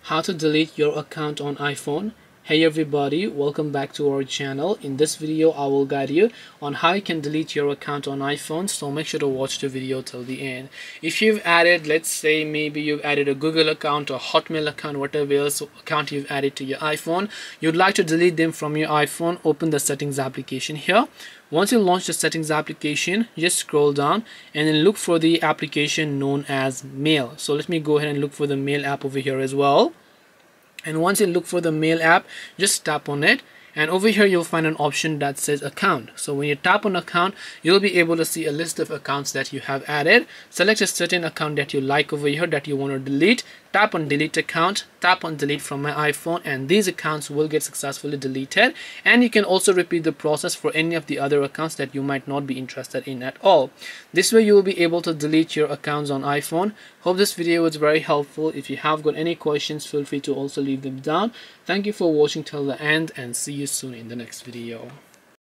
how to delete your account on iPhone. Hey everybody, welcome back to our channel. In this video I will guide you on how you can delete your account on iPhone, so make sure to watch the video till the end. If you've added, let's say maybe you've added a Google account or Hotmail account, whatever else account you've added to your iPhone, you'd like to delete them from your iPhone, open the settings application here. Once you launch the settings application, just scroll down and then look for the application known as Mail. So let me go ahead and look for the Mail app over here as well. And once you look for the Mail app, just tap on it, and over here you'll find an option that says account. So when you tap on account, you'll be able to see a list of accounts that you have added. Select a certain account that you like over here that you want to delete. Tap on delete account, tap on delete from my iPhone, and these accounts will get successfully deleted. And you can also repeat the process for any of the other accounts that you might not be interested in at all. This way you will be able to delete your accounts on iPhone. Hope this video was very helpful. If you have got any questions, feel free to also leave them down. Thank you for watching till the end, and see you soon in the next video.